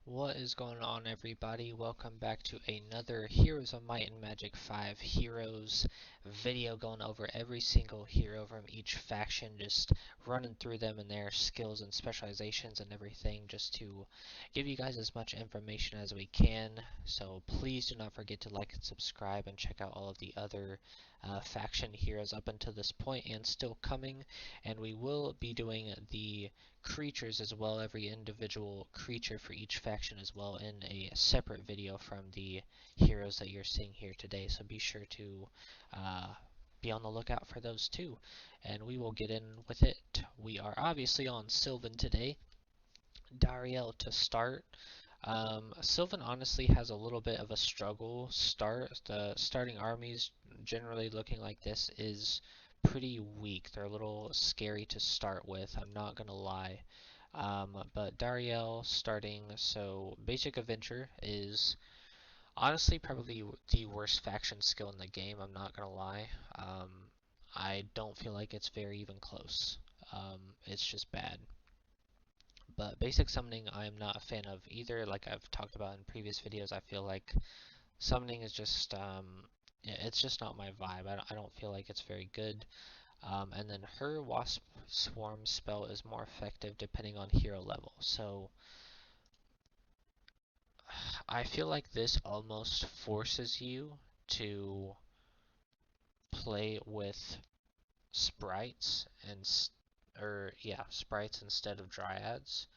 What is going on, everybody? Welcome back to another Heroes of Might and Magic 5 Heroes video, going over every single hero from each faction, just running through them and their skills and specializations and everything, just to give you guys as much information as we can. So please do not forget to like and subscribe and check out all of the other faction heroes up until this point and still coming. And we will be doing the creatures as well, every individual creature for each faction as well, in a separate video from the heroes that you're seeing here today. So be sure to uh, be on the lookout for those too. And we will get in with it. We are obviously on Sylvan today. Dariel to start. Sylvan honestly has a little bit of a struggle start. The starting armies generally looking like this is pretty weak. They're a little scary to start with, I'm not gonna lie. But Dariel starting, so Basic Adventure is honestly probably the worst faction skill in the game, I'm not gonna lie. I don't feel like it's very even close. It's just bad. But basic summoning, I'm not a fan of either. Like I've talked about in previous videos, I feel like summoning is just, it's just not my vibe. I don't feel like it's very good. And then her Wasp Swarm spell is more effective depending on hero level. So I feel like this almost forces you to play with sprites and, sprites instead of dryads.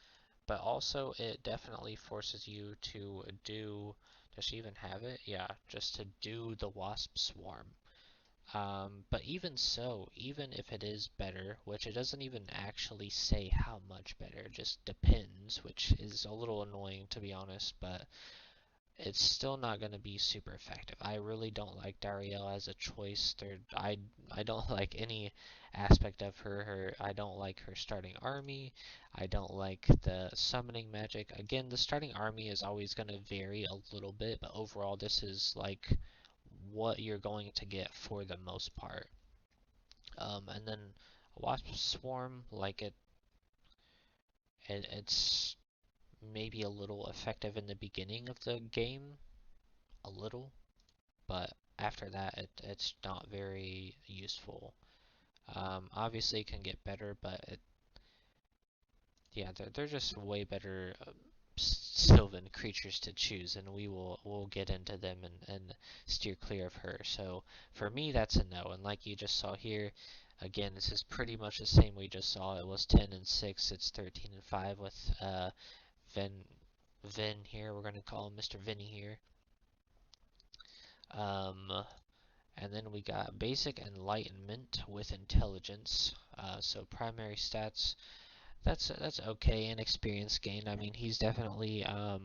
But also it definitely forces you to do, does she even have it? Yeah, just to do the wasp swarm. But even so, even if it is better, which it doesn't even actually say how much better, it just depends, which is a little annoying to be honest, but it's still not going to be super effective. I really don't like Dariel as a choice. I don't like any aspect of her. I don't like her starting army. I don't like the summoning magic. Again, the starting army is always going to vary a little bit, but overall this is like what you're going to get for the most part. And then Wasp Swarm, like it's maybe a little effective in the beginning of the game, a little, but after that it's not very useful. Obviously it can get better, but yeah, they're just way better Sylvan creatures to choose, and we'll get into them and steer clear of her. So for me, that's a no. And like you just saw here, again, this is pretty much the same we just saw. It was 10 and 6. It's 13 and 5 with Vin Vin here. We're gonna call him Mr. Vinny here. Um, and then we got basic enlightenment with intelligence. So primary stats. That's okay, and experience gained. I mean, he's definitely a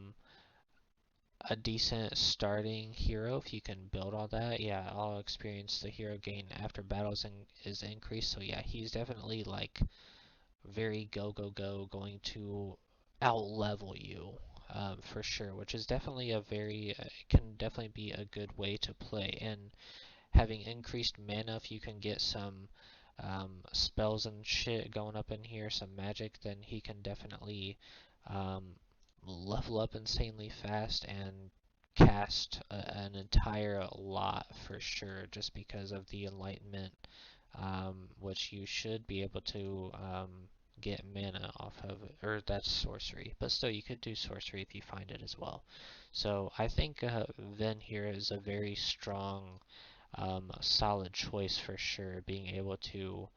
decent starting hero if you can build all that. Yeah, all experience the hero gain after battles is increased. So yeah, he's definitely like very go going to out level you for sure, which is definitely a very can definitely be a good way to play. And having increased mana, if you can get some spells and shit going up in here, some magic, then he can definitely um, level up insanely fast and cast an entire lot for sure, just because of the enlightenment, which you should be able to get mana off of, or that's sorcery, but still you could do sorcery if you find it as well. So I think Ven here is a very strong, solid choice for sure, being able to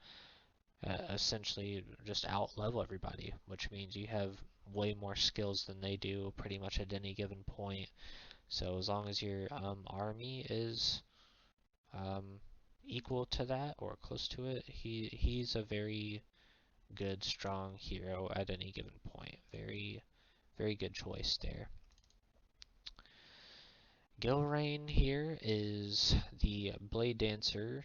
essentially just out level everybody, which means you have way more skills than they do pretty much at any given point. So as long as your army is um, equal to that or close to it, he's a very good, strong hero at any given point. Very good choice there. Gilrain here is the Blade Dancer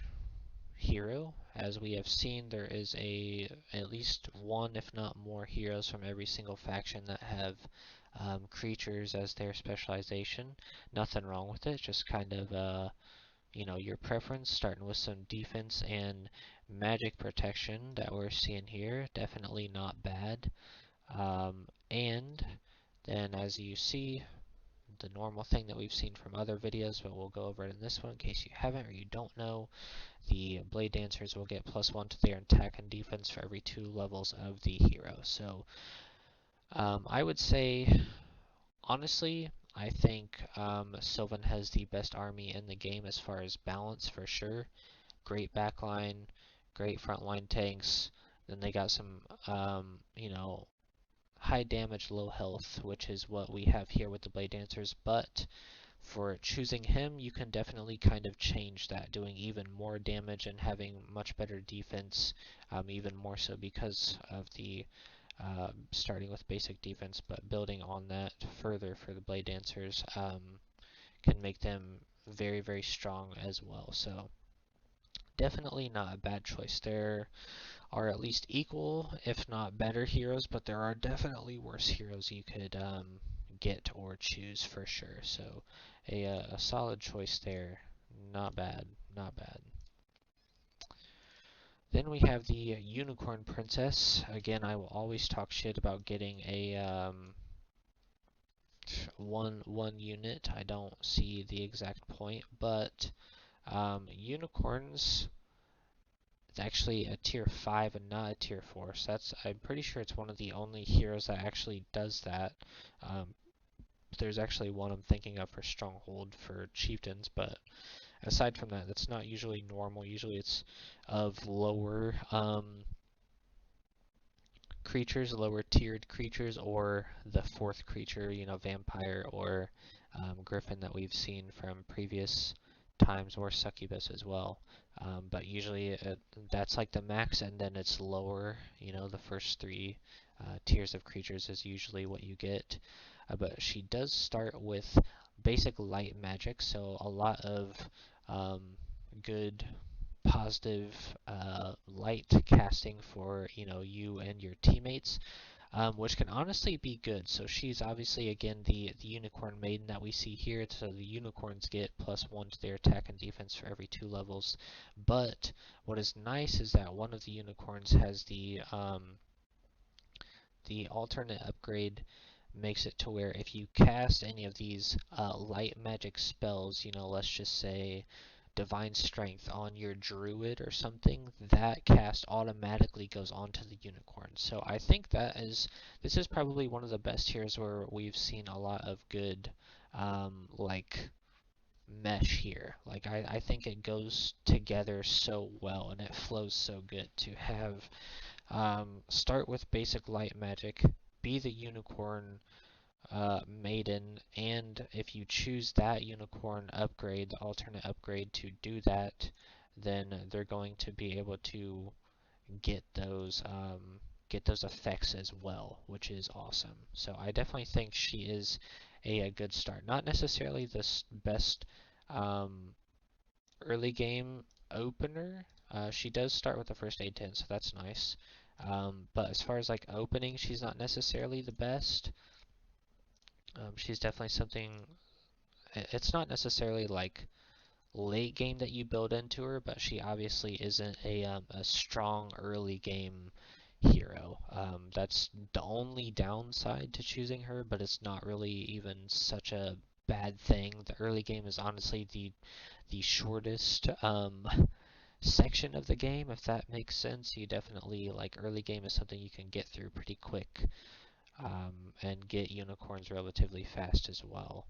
hero. As we have seen, there is at least one, if not more, heroes from every single faction that have creatures as their specialization. Nothing wrong with it, just kind of your preference, starting with some defense and magic protection that we're seeing here. Definitely not bad. And Then as you see, the normal thing that we've seen from other videos, but we'll go over it in this one in case you haven't or you don't know. The Blade Dancers will get +1 to their attack and defense for every 2 levels of the hero. So I would say, honestly, I think Sylvan has the best army in the game as far as balance for sure. Great backline, great frontline tanks. Then they got some, you know, high damage, low health, which is what we have here with the Blade Dancers. But for choosing him, you can definitely kind of change that, doing even more damage and having much better defense, even more so because of the starting with basic defense, but building on that further for the Blade Dancers can make them very, very strong as well. So definitely not a bad choice. There are at least equal, if not better heroes, but there are definitely worse heroes you could get or choose for sure. So a solid choice there. Not bad, not bad. Then we have the Unicorn Princess. Again, I will always talk shit about getting a one unit. I don't see the exact point, but unicorns, it's actually a tier 5 and not a tier 4. So I'm pretty sure it's one of the only heroes that actually does that. There's actually one I'm thinking of for Stronghold for Chieftains, but aside from that, that's not usually normal. Usually it's of lower creatures, lower tiered creatures, or the fourth creature, you know, vampire or griffin that we've seen from previous times, or succubus as well. But usually that's like the max, and then it's lower. You know, the first three tiers of creatures is usually what you get. But she does start with basic light magic, so a lot of um, good positive light casting for you and your teammates, which can honestly be good. So she's obviously again the unicorn maiden that we see here. So the unicorns get +1 to their attack and defense for every 2 levels. But what is nice is that one of the unicorns has the alternate upgrade, makes it to where if you cast any of these light magic spells, let's just say divine strength on your druid or something, that cast automatically goes onto the unicorn. So I think this is probably one of the best heroes where we've seen a lot of good like mesh here. Like I think it goes together so well and it flows so good to have start with basic light magic, be the unicorn maiden, and if you choose that unicorn upgrade, the alternate upgrade to do that, then they're going to be able to get those effects as well, which is awesome. So I definitely think she is a good start. Not necessarily the best um, early game opener. She does start with the first aid 10, so that's nice. But as far as like opening, she's not necessarily the best. She's definitely something. It's not necessarily like late game that you build into her, but she obviously isn't a strong early game hero. That's the only downside to choosing her, but it's not really even such a bad thing. The early game is honestly the shortest section of the game, if that makes sense. You definitely like early game is something you can get through pretty quick, and get unicorns relatively fast as well.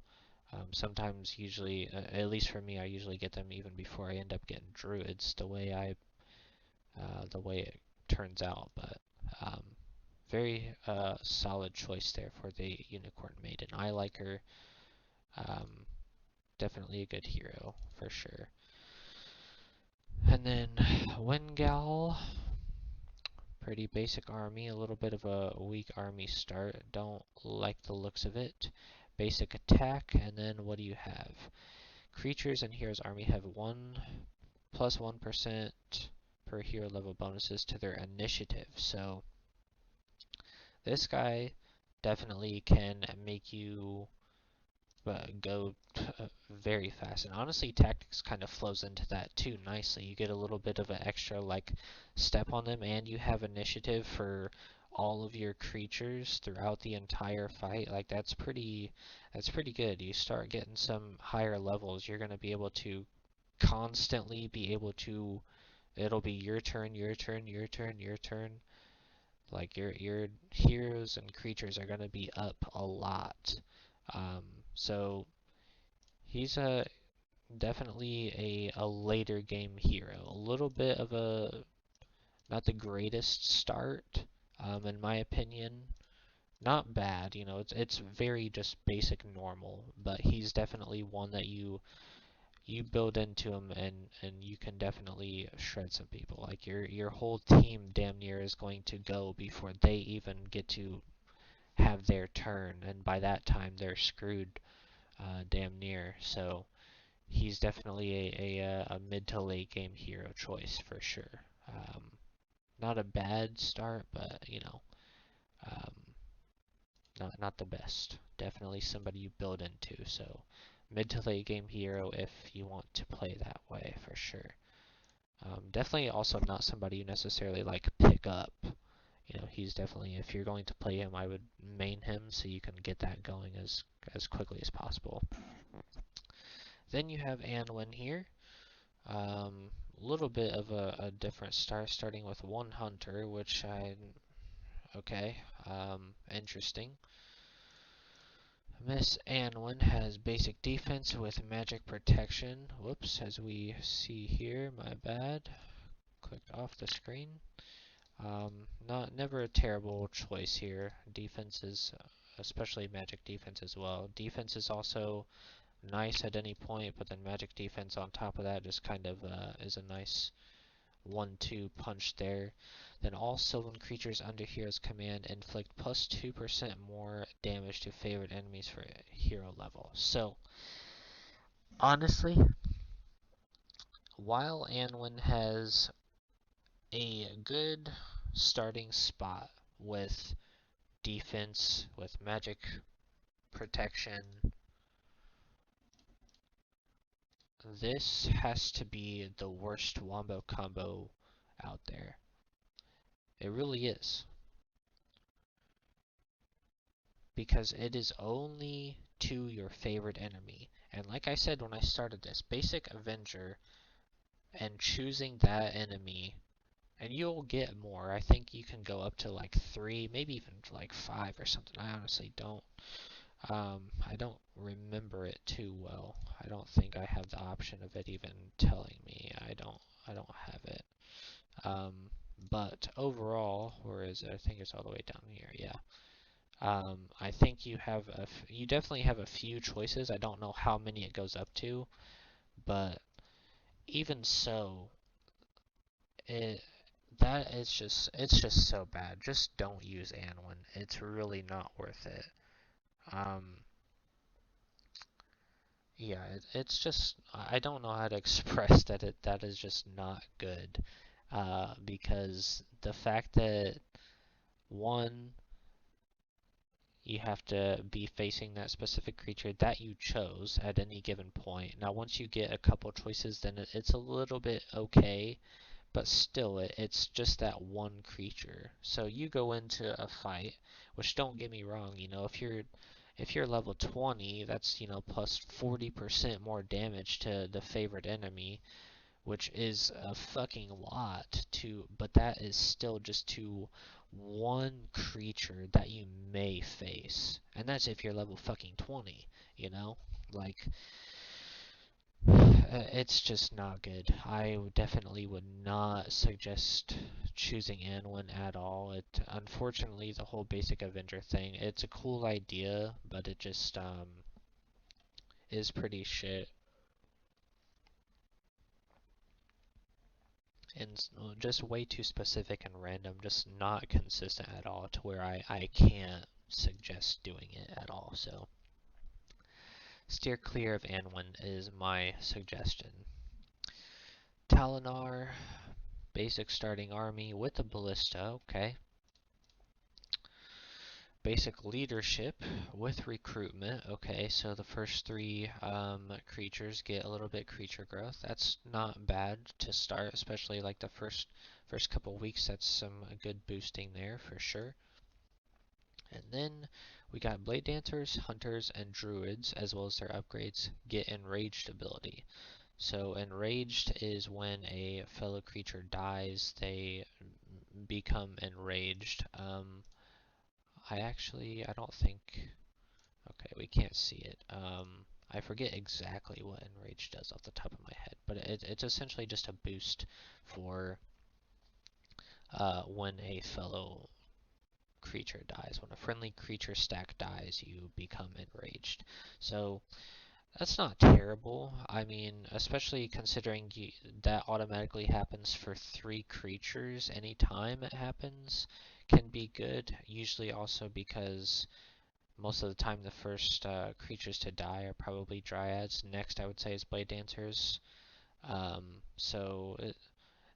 Sometimes, usually, at least for me, I usually get them even before I end up getting druids. The way it turns out, but very solid choice there for the unicorn maiden. I like her. Um, Definitely a good hero for sure. And then Wengal, pretty basic army, a little bit of a weak army start. Don't like the looks of it. Basic attack, and then what do you have? Creatures and heroes army have +1% per hero level bonuses to their initiative. So this guy definitely can make you go very fast. And honestly, tactics kind of flows into that too nicely. You get a little bit of an extra like step on them, and you have initiative for all of your creatures throughout the entire fight, like that's pretty good. You start getting some higher levels, you're going to be able to constantly be able to, it'll be your turn, your turn, your turn, your turn. Like your heroes and creatures are going to be up a lot. Um, so he's a definitely a later game hero. A little bit of a not the greatest start, in my opinion. Not bad, you know, it's very just basic normal, but he's definitely one that you build into him and you can definitely shred some people. Like your whole team damn near is going to go before they even get to have their turn, and by that time they're screwed, damn near. So he's definitely a mid to late game hero choice for sure. Not a bad start, but you know, um, not the best. Definitely somebody you build into. So mid to late game hero if you want to play that way for sure. Definitely also not somebody you necessarily like pick up. You know, he's definitely, if you're going to play him, I would main him so you can get that going as quickly as possible. Then you have Anwin here. A little bit of a different start, starting with one hunter, which okay, interesting. Miss Anwin has basic defense with magic protection. Whoops, as we see here, my bad. Clicked off the screen. Never a terrible choice here. Defense is, especially magic defense as well. Defense is also nice at any point, but then magic defense on top of that just kind of is a nice 1-2 punch there. Then all Sylvan creatures under hero's command inflict plus 2% more damage to favored enemies for hero level. So, honestly, while Anwin has a good starting spot with defense, with magic protection, this has to be the worst wombo combo out there. It really is. Because it is only to your favorite enemy. And like I said when I started this, basic Avenger and choosing that enemy, and you'll get more. I think you can go up to like 3, maybe even like 5 or something. I honestly don't. I don't remember it too well. I don't think I have the option of it even telling me. I don't have it. Um, but overall, where is it? I think it's all the way down here. Yeah. I think you definitely have a few choices. I don't know how many it goes up to, but even so, it it's just so bad. Just don't use Anwin. It's really not worth it. Um, yeah, it's just I don't know how to express that is just not good. Because the fact that one, you have to be facing that specific creature that you chose at any given point. Now, once you get a couple choices, then it's a little bit okay, but still, it's just that one creature. So you go into a fight, which don't get me wrong, you know, if you're level 20, that's, you know, plus 40% more damage to the favorite enemy, which is a fucking lot to, but that is still just to one creature that you may face. And that's if you're level fucking 20, you know? Like, it's just not good. I definitely would not suggest choosing Anwin at all. Unfortunately, the whole basic Avenger thing, it's a cool idea, but it just, is pretty shit. And just way too specific and random, just not consistent at all to where I can't suggest doing it at all. So steer clear of Anwin is my suggestion. Talinar, basic starting army with a ballista, okay. Basic leadership with recruitment, okay, so the first 3 creatures get a little bit creature growth. That's not bad to start, especially like the first First couple weeks, that's some good boosting there for sure. And then we got Blade Dancers, Hunters, and Druids, as well as their upgrades, get Enraged ability. So Enraged is when a fellow creature dies, they become enraged. I don't think, okay, we can't see it. I forget exactly what Enraged does off the top of my head, but it's essentially just a boost for when a fellow creature dies. When a friendly creature stack dies, you become enraged. So that's not terrible. I mean, especially considering that automatically happens for 3 creatures anytime it happens, can be good. Usually also because most of the time the first creatures to die are probably Dryads. Next I would say is Blade Dancers. So it's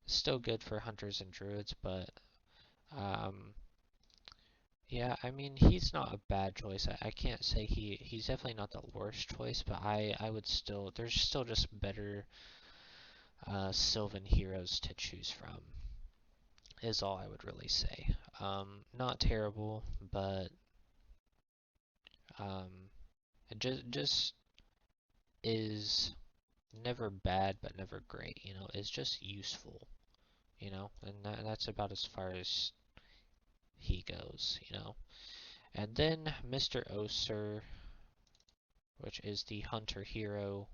still good for Hunters and Druids, but um, yeah, I mean, he's not a bad choice. I can't say he's definitely not the worst choice, but I would still, there's still just better Sylvan heroes to choose from, is all I would really say. Not terrible, but um, it just is never bad, but never great. You know, it's just useful. You know, and that's about as far as he goes. You know, and then Mr. Oser, which is the hunter hero.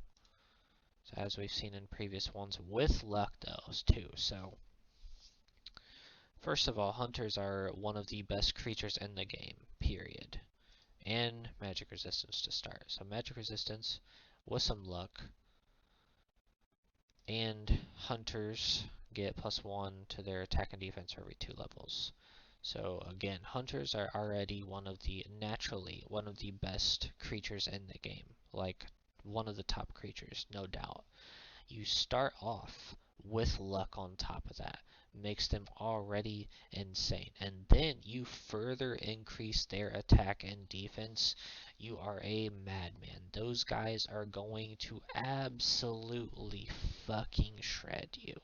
So as we've seen in previous ones, with luck though, too. So first of all, hunters are one of the best creatures in the game, period. And magic resistance to start. So magic resistance with some luck. And hunters get +1 to their attack and defense for every 2 levels. So again, hunters are already naturally one of the best creatures in the game. Like one of the top creatures, no doubt. You start off with luck on top of that. Makes them already insane. And then you further increase their attack and defense. You are a madman. Those guys are going to absolutely fucking shred you.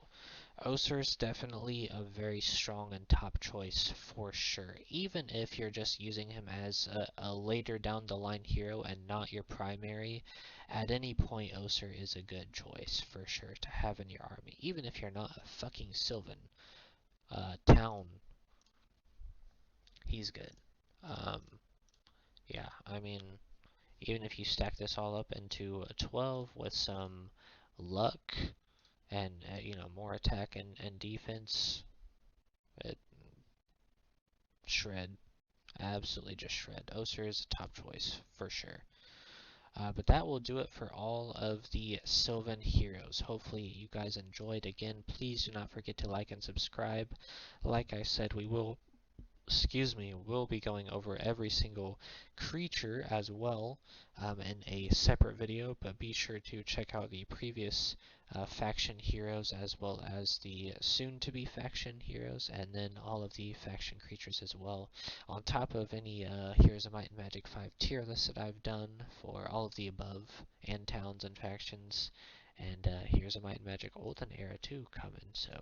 Oser is definitely a very strong and top choice for sure, even if you're just using him as a later down the line hero and not your primary. At any point, Oser is a good choice for sure to have in your army, even if you're not a fucking Sylvan town. He's good. Um, yeah, I mean, even if you stack this all up into a 12 with some luck and more attack and defense, it shred. Absolutely just shred. Oser is a top choice for sure. But that will do it for all of the Sylvan heroes. Hopefully you guys enjoyed. Again, please do not forget to like and subscribe. Like I said, we'll be going over every single creature as well in a separate video, but be sure to check out the previous faction heroes as well as the soon-to-be faction heroes, and then all of the faction creatures as well, on top of any Heroes of Might and Magic 5 tier lists that I've done for all of the above, and towns and factions, and Heroes of Might and Magic Olden Era too coming, so